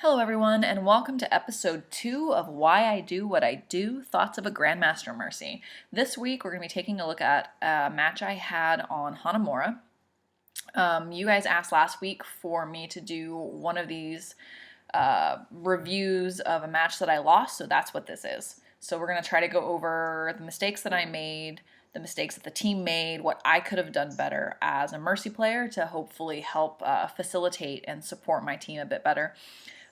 Hello everyone, and welcome to episode 2 of Why I Do What I Do, Thoughts of a Grandmaster Mercy. This week we're going to be taking a look at a match I had on Hanamura. You guys asked last week for me to do one of these reviews of a match that I lost, so that's what this is. So we're going to try to go over the mistakes that I made, the mistakes that the team made, what I could have done better as a Mercy player to hopefully help facilitate and support my team a bit better.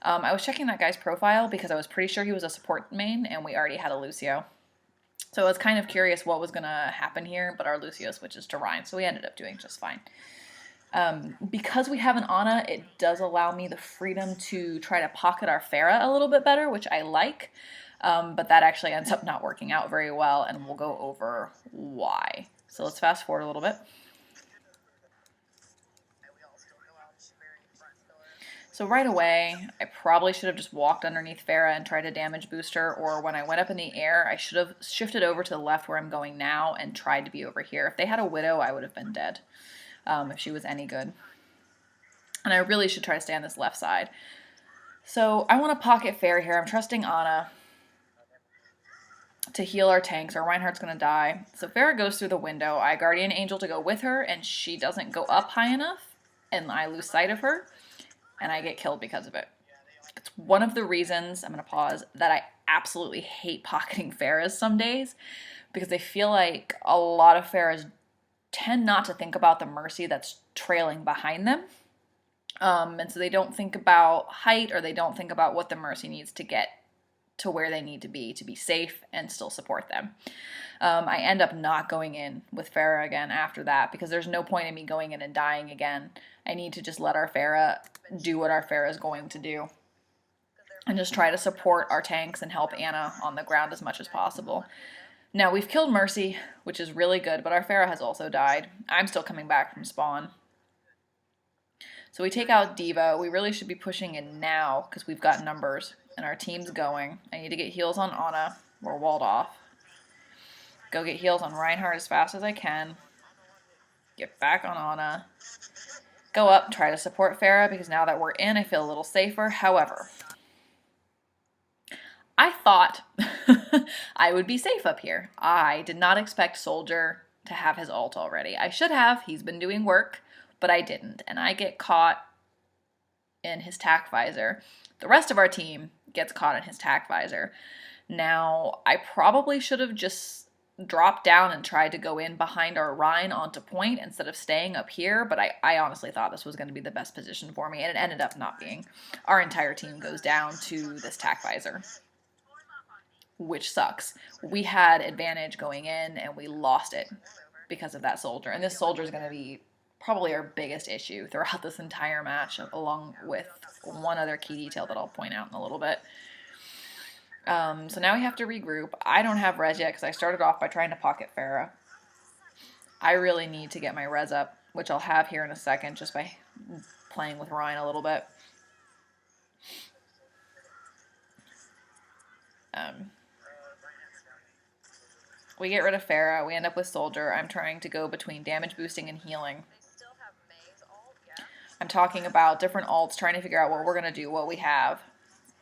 I was checking that guy's profile because I was pretty sure he was a support main and we already had a Lucio. So I was kind of curious what was going to happen here, but our Lucio switches to Ryan, so we ended up doing just fine. Because we have an Ana, it does allow me the freedom to try to pocket our Pharah a little bit better, which I like, but that actually ends up not working out very well, and we'll go over why. So let's fast forward a little bit. So right away, I probably should have just walked underneath Pharah and tried to damage boost her, or when I went up in the air, I should have shifted over to the left where I'm going now and tried to be over here. If they had a Widow, I would have been dead, if she was any good. And I really should try to stay on this left side. So I want to pocket Pharah here. I'm trusting Ana to heal our tanks. Our Reinhardt's going to die. So Pharah goes through the window. I Guardian Angel to go with her, and she doesn't go up high enough, and I lose sight of her. And I get killed because of it. It's one of the reasons, I'm going to pause, that I absolutely hate pocketing Pharahs some days, because I feel like a lot of Pharahs tend not to think about the Mercy that's trailing behind them. And so they don't think about height, or they don't think about what the Mercy needs to get to where they need to be safe and still support them. I end up not going in with Pharah again after that, because there's no point in me going in and dying again. I need to just let our Pharah do what our Pharah is going to do and just try to support our tanks and help Ana on the ground as much as possible. Now, we've killed Mercy, which is really good, but our Pharah has also died. I'm still coming back from spawn. So we take out D.Va. We really should be pushing in now because we've got numbers and our team's going. I need to get heals on Ana. We're walled off. Go get heals on Reinhardt as fast as I can. Get back on Ana. Go up, try to support Pharah, because now that we're in, I feel a little safer. However, I thought I would be safe up here. I did not expect Soldier to have his ult already. I should have. He's been doing work, but I didn't. And I get caught in his tac visor. The rest of our team gets caught in his tac visor. Now, I probably should have just dropped down and tried to go in behind our Rhine onto point instead of staying up here, but I honestly thought this was going to be the best position for me, and it ended up not being. Our entire team goes down to this tac visor, which sucks. We had advantage going in, and we lost it because of that Soldier, and this Soldier is going to be probably our biggest issue throughout this entire match, along with one other key detail that I'll point out in a little bit. So now we have to regroup. I don't have res yet because I started off by trying to pocket Pharah. I really need to get my res up, which I'll have here in a second just by playing with Ryan a little bit. We get rid of Pharah. We end up with Soldier. I'm trying to go between damage boosting and healing. I'm talking about different ults, trying to figure out what we're going to do, what we have.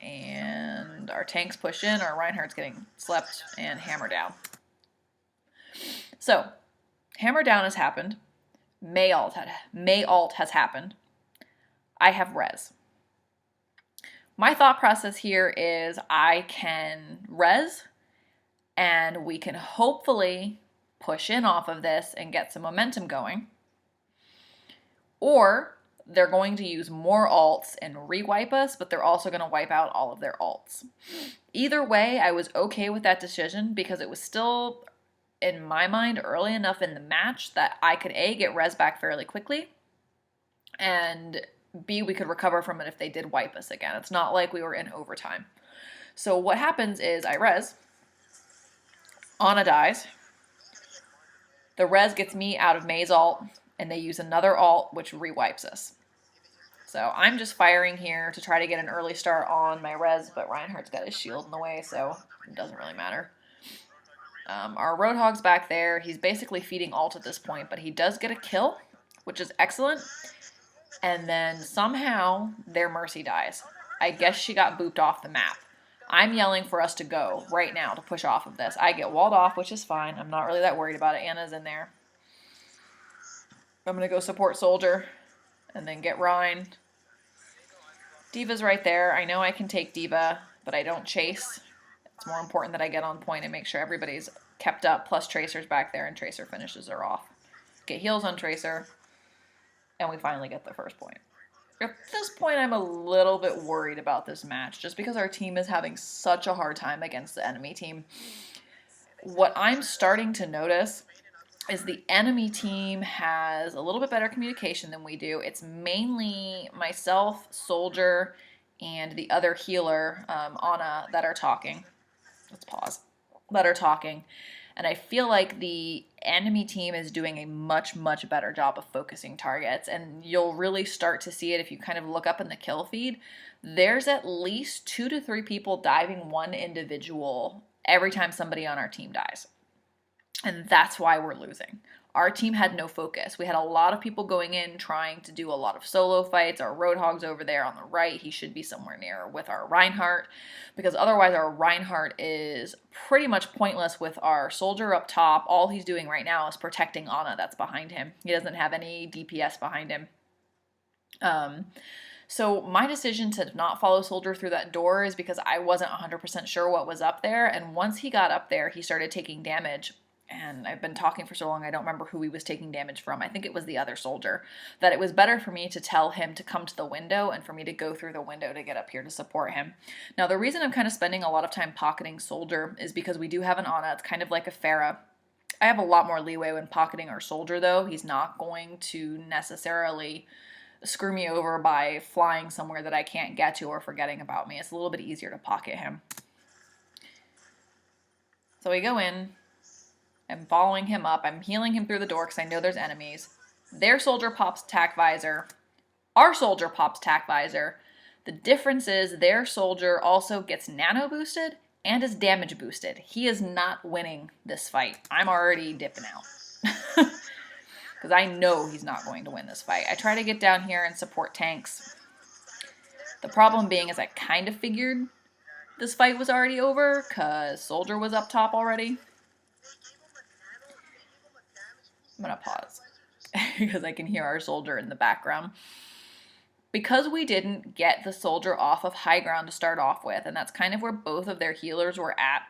And our tanks push in, our Reinhardt's getting slept, and hammer down. So, hammer down has happened. May ult has happened. I have res. My thought process here is I can res, and we can hopefully push in off of this and get some momentum going. Or they're going to use more ults and re-wipe us, but they're also going to wipe out all of their ults. Either way, I was okay with that decision because it was still, in my mind, early enough in the match that I could A, get res back fairly quickly, and B, we could recover from it if they did wipe us again. It's not like we were in overtime. So what happens is I res, Ana dies, the res gets me out of May's ult, and they use another ult, which re-wipes us. So I'm just firing here to try to get an early start on my res, but Reinhardt's got his shield in the way, so it doesn't really matter. Our Roadhog's back there. He's basically feeding ult at this point, but he does get a kill, which is excellent. And then somehow their Mercy dies. I guess she got booped off the map. I'm yelling for us to go right now to push off of this. I get walled off, which is fine. I'm not really that worried about it. Anna's in there. I'm going to go support Soldier and then get Rhine. D.Va's right there. I know I can take D.Va, but I don't chase. It's more important that I get on point and make sure everybody's kept up, plus Tracer's back there, and Tracer finishes her off. Get heals on Tracer, and we finally get the first point. At this point, I'm a little bit worried about this match, just because our team is having such a hard time against the enemy team. What I'm starting to notice is the enemy team has a little bit better communication than we do. It's mainly myself, Soldier, and the other healer, Anna, that are talking. Let's pause. That are talking. And I feel like the enemy team is doing a much, much better job of focusing targets. And you'll really start to see it if you kind of look up in the kill feed. There's at least 2 to 3 people diving one individual every time somebody on our team dies. And that's why we're losing. Our team had no focus. We had a lot of people going in trying to do a lot of solo fights. Our Roadhog's over there on the right. He should be somewhere near with our Reinhardt, because otherwise our Reinhardt is pretty much pointless with our Soldier up top. All he's doing right now is protecting Anna that's behind him. He doesn't have any DPS behind him. So my decision to not follow Soldier through that door is because I wasn't 100% sure what was up there. And once he got up there, he started taking damage. And I've been talking for so long, I don't remember who he was taking damage from. I think it was the other Soldier. That it was better for me to tell him to come to the window and for me to go through the window to get up here to support him. Now, the reason I'm kind of spending a lot of time pocketing Soldier is because we do have an Ana. It's kind of like a Pharah. I have a lot more leeway when pocketing our Soldier, though. He's not going to necessarily screw me over by flying somewhere that I can't get to or forgetting about me. It's a little bit easier to pocket him. So we go in. I'm following him up. I'm healing him through the door because I know there's enemies. Their Soldier pops Tac Visor. Our Soldier pops Tac Visor. The difference is their Soldier also gets nano boosted and is damage boosted. He is not winning this fight. I'm already dipping out. Because I know he's not going to win this fight. I try to get down here and support tanks. The problem being is I kind of figured this fight was already over because Soldier was up top already. I'm going to pause because I can hear our Soldier in the background. Because we didn't get the Soldier off of high ground to start off with, and that's kind of where both of their healers were at.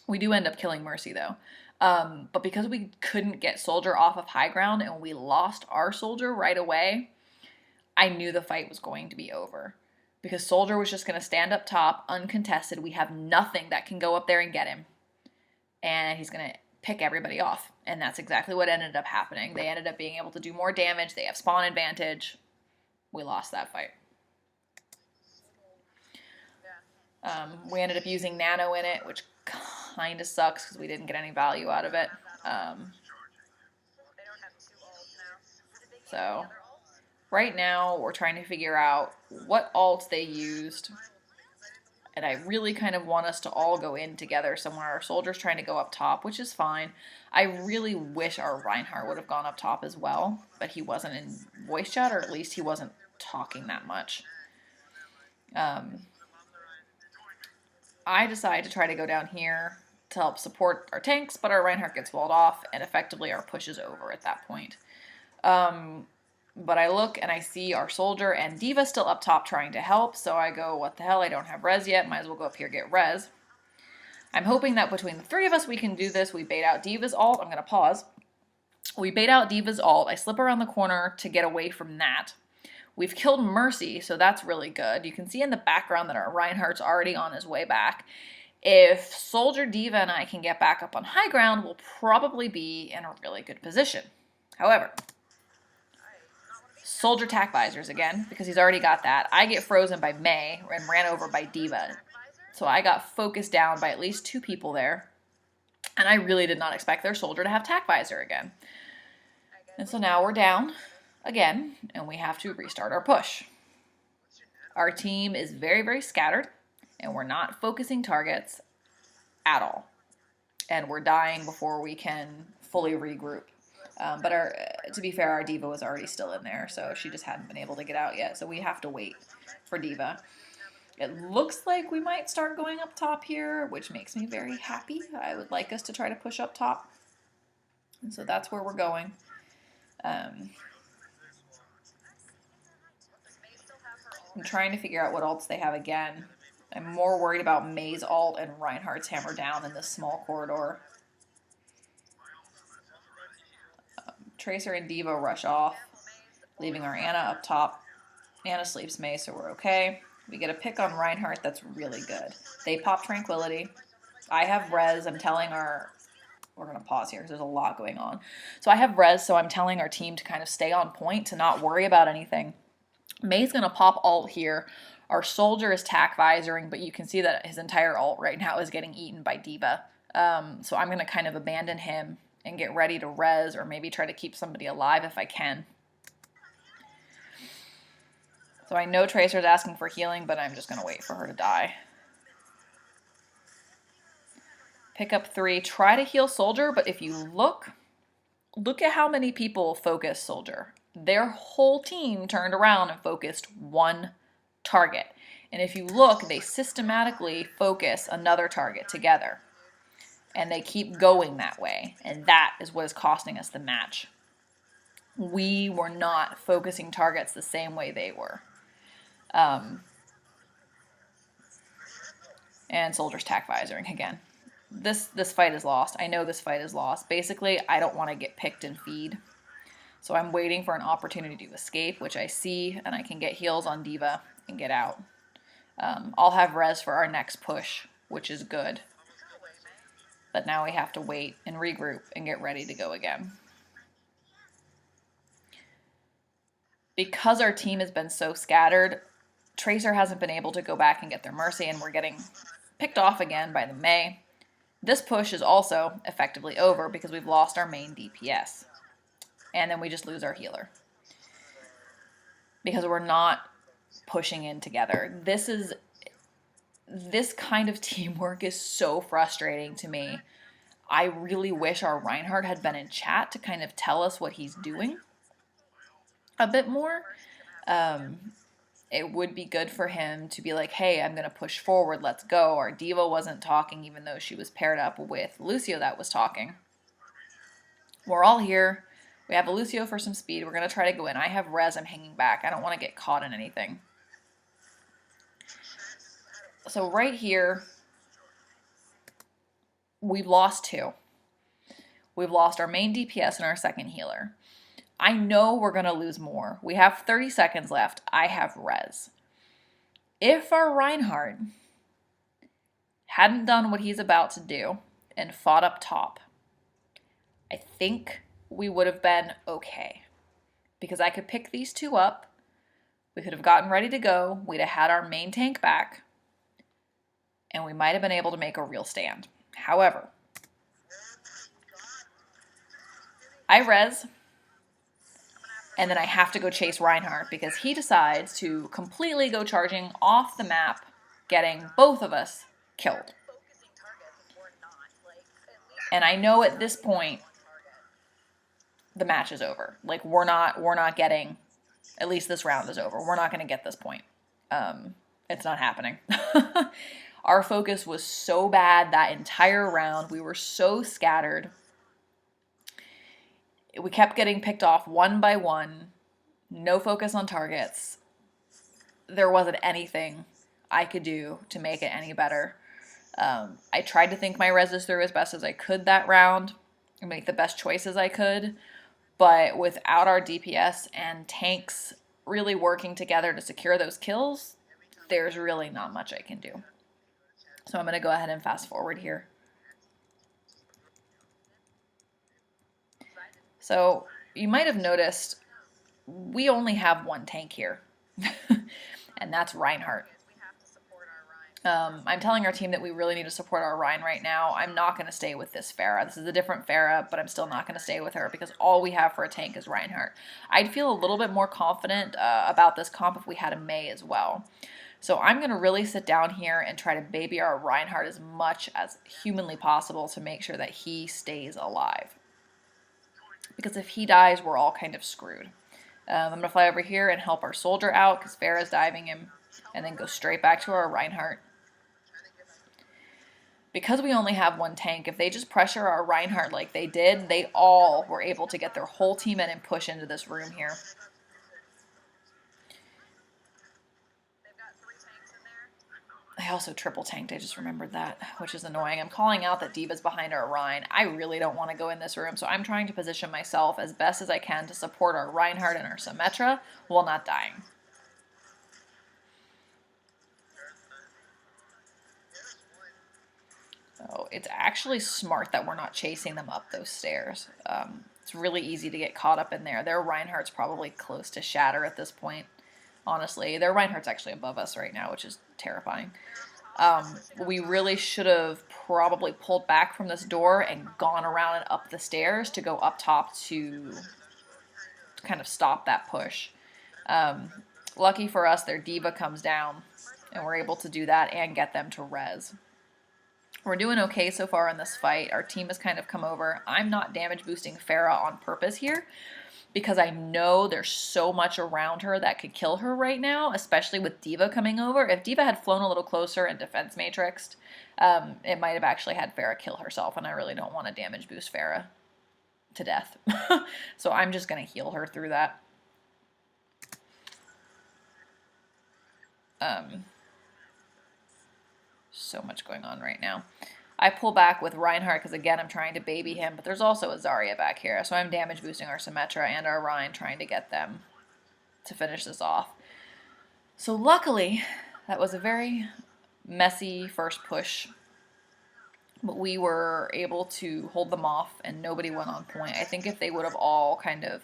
We do end up killing Mercy, though. But because we couldn't get Soldier off of high ground and we lost our Soldier right away, I knew the fight was going to be over. Because Soldier was just going to stand up top, uncontested. We have nothing that can go up there and get him. And he's going to pick everybody off. And that's exactly what ended up happening. They ended up being able to do more damage. They have spawn advantage. We lost that fight. We ended up using nano in it, which kind of sucks because we didn't get any value out of it. So right now we're trying to figure out what ults they used. And I really kind of want us to all go in together somewhere. Our Soldier's trying to go up top, which is fine. I really wish our Reinhardt would have gone up top as well, but he wasn't in voice chat, or at least he wasn't talking that much. I decide to try to go down here to help support our tanks, but our Reinhardt gets walled off, and effectively our push is over at that point. But I look and I see our Soldier and D.Va still up top trying to help, so I go, what the hell, I don't have res yet, might as well go up here get res. I'm hoping that between the three of us we can do this. We bait out D.Va's ult. I'm going to pause. We bait out D.Va's ult. I slip around the corner to get away from that. We've killed Mercy, so that's really good. You can see in the background that our Reinhardt's already on his way back. If Soldier, D.Va, and I can get back up on high ground, we'll probably be in a really good position. However, Soldier Tac Visors again, because he's already got that. I get frozen by Mei and ran over by D.Va. So I got focused down by at least 2 people there. And I really did not expect their Soldier to have Tac Visor again. And so now we're down again, and we have to restart our push. Our team is very, very scattered, and we're not focusing targets at all. And we're dying before we can fully regroup. But to be fair, our Diva was already still in there, so she just hadn't been able to get out yet. So we have to wait for Diva. It looks like we might start going up top here, which makes me very happy. I would like us to try to push up top. And so that's where we're going. I'm trying to figure out what ults they have again. I'm more worried about May's ult and Reinhardt's hammer down in this small corridor. Tracer and Diva rush off, leaving our Ana up top. Ana sleeps May, so we're okay. We get a pick on Reinhardt that's really good. They pop Tranquility. I have res. I'm telling our... We're going to pause here because there's a lot going on. So I have res, so I'm telling our team to kind of stay on point, to not worry about anything. May's going to pop ult here. Our soldier is tack visoring, but you can see that his entire ult right now is getting eaten by Diva. So I'm going to kind of abandon him and get ready to res, or maybe try to keep somebody alive if I can. So I know Tracer's asking for healing, but I'm just going to wait for her to die. Pick up 3. Try to heal soldier, but if you look at how many people focus soldier. Their whole team turned around and focused one target. And if you look, they systematically focus another target together. And they keep going that way. And that is what is costing us the match. We were not focusing targets the same way they were. And soldiers tack visoring again. This fight is lost. I know this fight is lost. Basically, I don't want to get picked and feed. So I'm waiting for an opportunity to escape, which I see, and I can get heals on Diva and get out. I'll have res for our next push, which is good. But now we have to wait and regroup and get ready to go again. Because our team has been so scattered, Tracer hasn't been able to go back and get their Mercy, and we're getting picked off again by the Mei. This push is also effectively over because we've lost our main DPS. And then we just lose our healer. Because we're not pushing in together. This kind of teamwork is so frustrating to me. I really wish our Reinhardt had been in chat to kind of tell us what he's doing a bit more. It would be good for him to be like, hey, I'm going to push forward, let's go. Our Diva wasn't talking, even though she was paired up with Lucio that was talking. We're all here. We have a Lucio for some speed. We're going to try to go in. I have res. I'm hanging back. I don't want to get caught in anything. So right here, we've lost 2. We've lost our main DPS and our second healer. I know we're going to lose more. We have 30 seconds left. I have res. If our Reinhardt hadn't done what he's about to do and fought up top, I think we would have been okay. Because I could pick these 2 up. We could have gotten ready to go. We'd have had our main tank back. And we might have been able to make a real stand. However, I res. And then I have to go chase Reinhardt because he decides to completely go charging off the map, getting both of us killed. And I know at this point, the match is over. Like, we're not getting, at least this round is over. We're not going to get this point. It's not happening. Our focus was so bad that entire round. We were so scattered. We kept getting picked off one by one. No focus on targets. There wasn't anything I could do to make it any better. I tried to think my reses through as best as I could that round and make the best choices I could. But without our DPS and tanks really working together to secure those kills, there's really not much I can do. So I'm going to go ahead and fast forward here. So you might have noticed we only have one tank here, and that's Reinhardt. I'm telling our team that we really need to support our Rein right now. I'm not going to stay with this Pharah. This is a different Pharah, but I'm still not going to stay with her because all we have for a tank is Reinhardt. I'd feel a little bit more confident about this comp if we had a Mei as well. So I'm going to really sit down here and try to baby our Reinhardt as much as humanly possible to make sure that he stays alive. because if he dies, we're all kind of screwed. I'm going to fly over here and help our soldier out because Farah's diving him, and then go straight back to our Reinhardt. Because we only have one tank, if they just pressure our Reinhardt like they did, they all were able to get their whole team in and push into this room here. I also triple tanked, I just remembered that, which is annoying. I'm calling out that D.Va's behind our Rein. I really don't want to go in this room, so I'm trying to position myself as best as I can to support our Reinhardt and our Symmetra while not dying. So it's actually smart that we're not chasing them up those stairs. It's really easy to get caught up in there. Their Reinhardt's probably close to shatter at this point. Honestly, their Reinhardt's actually above us right now, which is terrifying. We really should have probably pulled back from this door and gone around and up the stairs to go up top to kind of stop that push. Lucky for us, their D.Va comes down, and we're able to do that and get them to res. We're doing okay so far in this fight. Our team has kind of come over. I'm not damage boosting Farah on purpose here, because I know there's so much around her that could kill her right now, especially with D.Va coming over. If D.Va had flown a little closer and defense matrixed, it might have actually had Farah kill herself, and I really don't want to damage boost Farah to death. So I'm just going to heal her through that. So much going on right now. I pull back with Reinhardt because, again, I'm trying to baby him, but there's also a Zarya back here, so I'm damage boosting our Symmetra and our Rein, trying to get them to finish this off. So luckily, that was a very messy first push, but we were able to hold them off, and nobody went on point. I think if they would have all kind of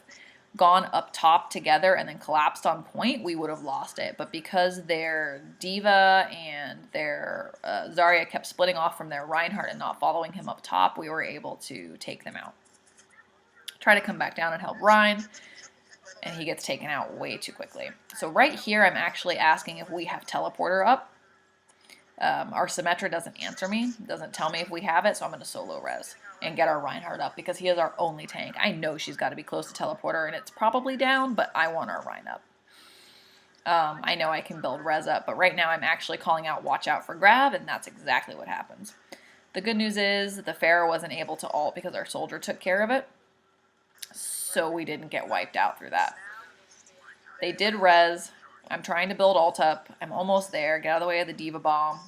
gone up top together and then collapsed on point, we would have lost it. But because their D.Va and their Zarya kept splitting off from their Reinhardt and not following him up top, we were able to take them out. Try to come back down and help Rein, and he gets taken out way too quickly. So right here, I'm actually asking if we have teleporter up. Our Symmetra doesn't answer me, doesn't tell me if we have it, so I'm going to solo res and get our Reinhardt up because he is our only tank. I know she's got to be close to teleporter, and it's probably down, but I want our Rein up. I know I can build res up, but right now I'm actually calling out watch out for grab, and that's exactly what happens. The good news is the Pharah wasn't able to ult because our soldier took care of it, so we didn't get wiped out through that. They did res. I'm trying to build ult up. I'm almost there. Get out of the way of the D.Va bomb.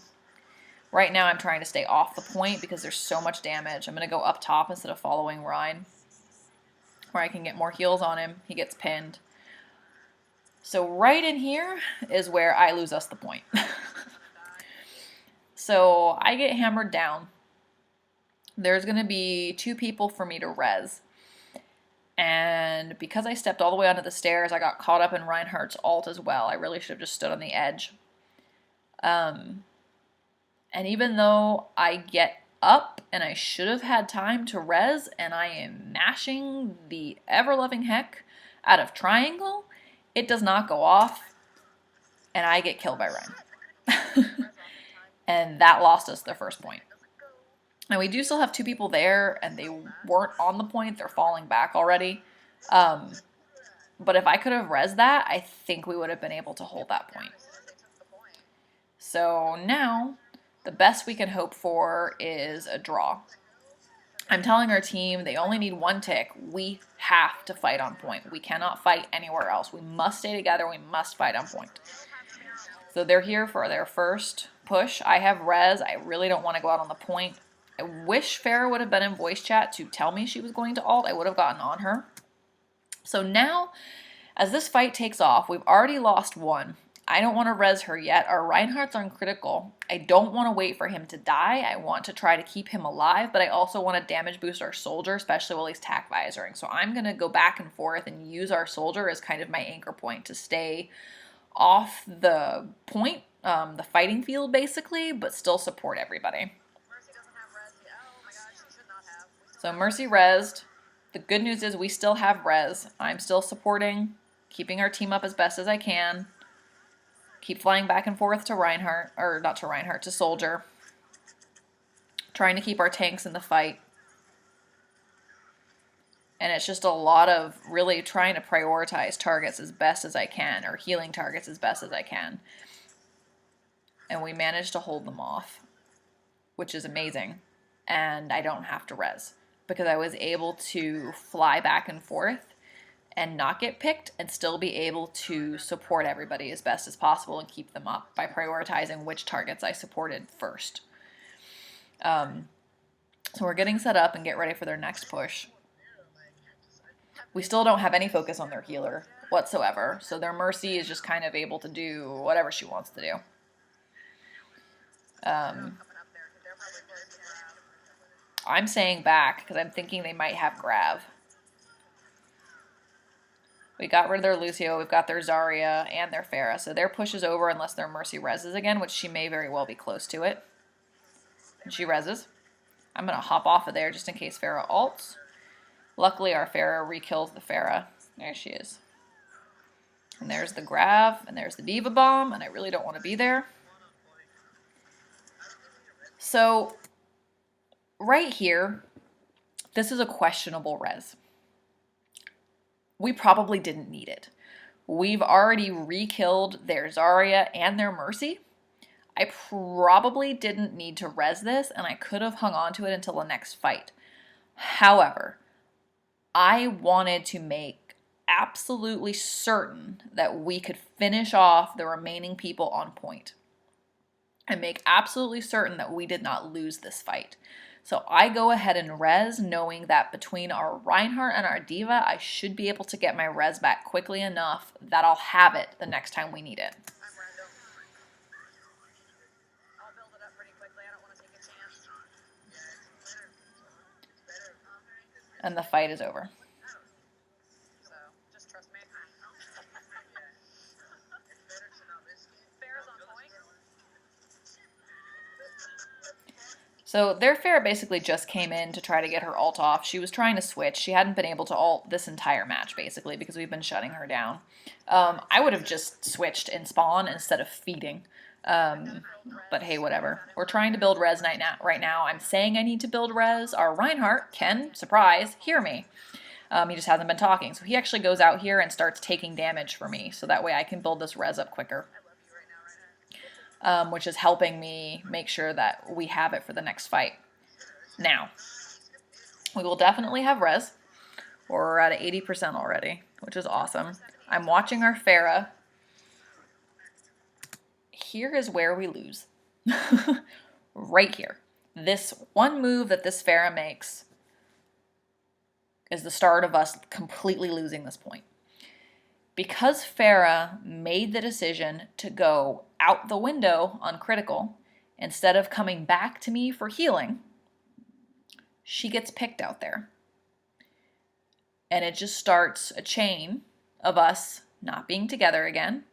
Right now I'm trying to stay off the point because there's so much damage. I'm going to go up top instead of following Rein, where I can get more heals on him. He gets pinned. So right in here is where I lose us the point. So I get hammered down. There's going to be 2 people for me to res. And because I stepped all the way onto the stairs, I got caught up in Reinhardt's ult as well. I really should have just stood on the edge. And even though I get up and I should have had time to res, and I am mashing the ever-loving heck out of triangle, it does not go off, and I get killed by Rein. And that lost us the first point. And we do still have 2 people there, and they weren't on the point. They're falling back already. But if I could have res that, I think we would have been able to hold that point. So now the best we can hope for is a draw. I'm telling our team they only need 1 tick. We have to fight on point. We cannot fight anywhere else. We must stay together. We must fight on point. So they're here for their first push. I have res. I really don't want to go out on the point. I wish Farah would have been in voice chat to tell me she was going to ult. I would have gotten on her. So now, as this fight takes off, we've already lost 1. I don't want to res her yet. Our Reinhardt's on critical. I don't want to wait for him to die. I want to try to keep him alive, but I also want to damage boost our soldier, especially while he's tac visoring. So I'm going to go back and forth and use our soldier as kind of my anchor point to stay off the point, the fighting field basically, but still support everybody. So Mercy resed. The good news is we still have res. I'm still supporting, keeping our team up as best as I can. Keep flying back and forth to Reinhardt, or not to Reinhardt, to Soldier. Trying to keep our tanks in the fight. And it's just a lot of really trying to prioritize targets as best as I can, or healing targets as best as I can. And we managed to hold them off, which is amazing. And I don't have to res, because I was able to fly back and forth and not get picked and still be able to support everybody as best as possible and keep them up by prioritizing which targets I supported first. So we're getting set up and get ready for their next push. We still don't have any focus on their healer whatsoever, so their Mercy is just kind of able to do whatever she wants to do. I'm saying back because I'm thinking they might have Grav. We got rid of their Lucio, we've got their Zarya, and their Pharah, so their push is over unless their Mercy reses again, which she may very well be close to it. And she reses. I'm going to hop off of there just in case Pharah ults. Luckily, our Pharah re-kills the Pharah. There she is. And there's the Grav, and there's the Diva Bomb, and I really don't want to be there. So, right here, this is a questionable res. We probably didn't need it. We've already re-killed their Zarya and their Mercy. I probably didn't need to res this, and I could have hung on to it until the next fight. However, I wanted to make absolutely certain that we could finish off the remaining people on point. And make absolutely certain that we did not lose this fight. So I go ahead and res, knowing that between our Reinhardt and our Diva, I should be able to get my res back quickly enough that I'll have it the next time we need it. And the fight is over. So, just trust me. So their Pharah basically just came in to try to get her ult off. She was trying to switch. She hadn't been able to ult this entire match, basically, because we've been shutting her down. I would have just switched in spawn instead of feeding. But hey, whatever. We're trying to build res right now. I'm saying I need to build res. Our Reinhardt can, surprise, hear me. He just hasn't been talking. So he actually goes out here and starts taking damage for me. So that way I can build this res up quicker. Which is helping me make sure that we have it for the next fight. Now, we will definitely have res. We're at 80% already, which is awesome. I'm watching our Pharah. Here is where we lose. Right here. This one move that this Pharah makes is the start of us completely losing this point. Because Pharah made the decision to go out the window on critical, instead of coming back to me for healing, she gets picked out there. And it just starts a chain of us not being together again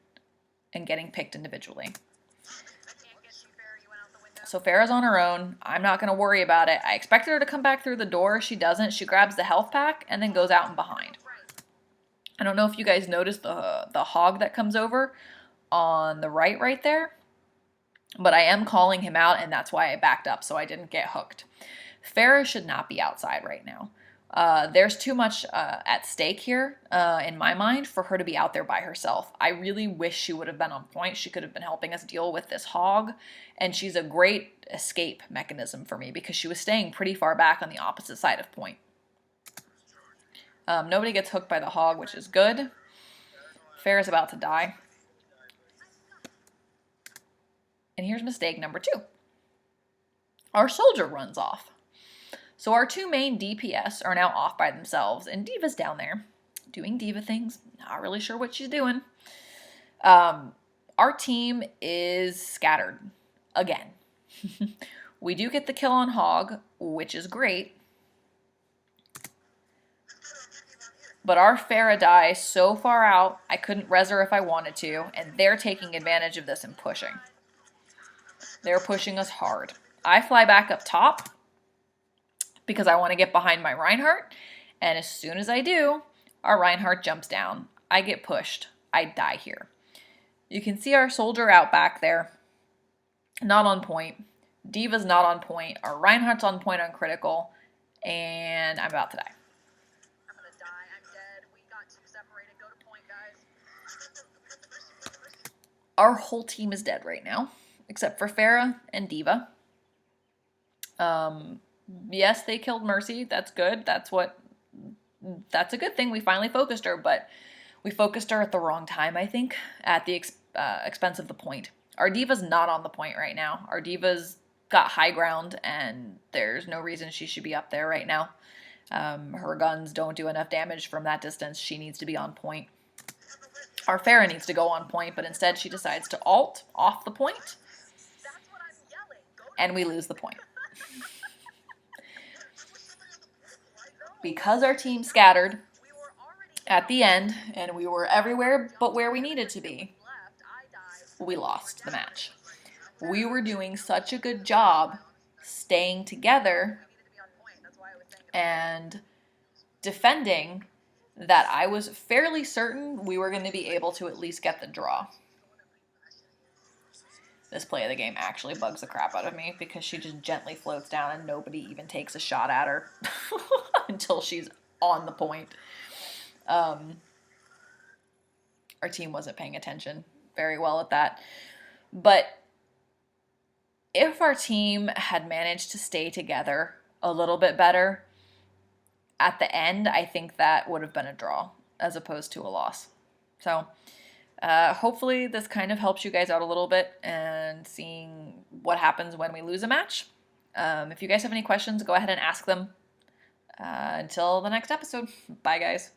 and getting picked individually. So Pharah's on her own. I'm not going to worry about it. I expected her to come back through the door. She doesn't. She grabs the health pack and then goes out and behind. I don't know if you guys noticed the hog that comes over on the right there. But I am calling him out, and that's why I backed up, so I didn't get hooked. Pharah should not be outside right now. There's too much at stake here, in my mind, for her to be out there by herself. I really wish she would have been on point. She could have been helping us deal with this hog, and she's a great escape mechanism for me because she was staying pretty far back on the opposite side of point. Nobody gets hooked by the hog, which is good. Pharah's about to die. And here's mistake number 2. Our soldier runs off. So our 2 main DPS are now off by themselves, and Diva's down there doing Diva things. Not really sure what she's doing. Our team is scattered again. We do get the kill on Hog, which is great. But our Pharah dies so far out, I couldn't res her if I wanted to, and they're taking advantage of this and pushing. They're pushing us hard. I fly back up top because I want to get behind my Reinhardt, and as soon as I do, our Reinhardt jumps down. I get pushed. I die here. You can see our soldier out back there. Not on point. Diva's not on point. Our Reinhardt's on point on critical, and I'm about to die. Our whole team is dead right now, except for Farah and Diva. Yes, they killed Mercy. That's good. That's a good thing. We finally focused her, but we focused her at the wrong time, I think, at the expense of the point. Our Diva's not on the point right now. Our Diva's got high ground, and there's no reason she should be up there right now. Her guns don't do enough damage from that distance. She needs to be on point. Our Farah needs to go on point, but instead she decides to ult off the point, and we lose the point. Because our team scattered at the end, and we were everywhere but where we needed to be, we lost the match. We were doing such a good job staying together and defending that I was fairly certain we were going to be able to at least get the draw. This play of the game actually bugs the crap out of me because she just gently floats down and nobody even takes a shot at her until she's on the point. Our team wasn't paying attention very well at that. But if our team had managed to stay together a little bit better, at the end, I think that would have been a draw as opposed to a loss. So hopefully this kind of helps you guys out a little bit and seeing what happens when we lose a match. If you guys have any questions, go ahead and ask them. Until the next episode. Bye, guys.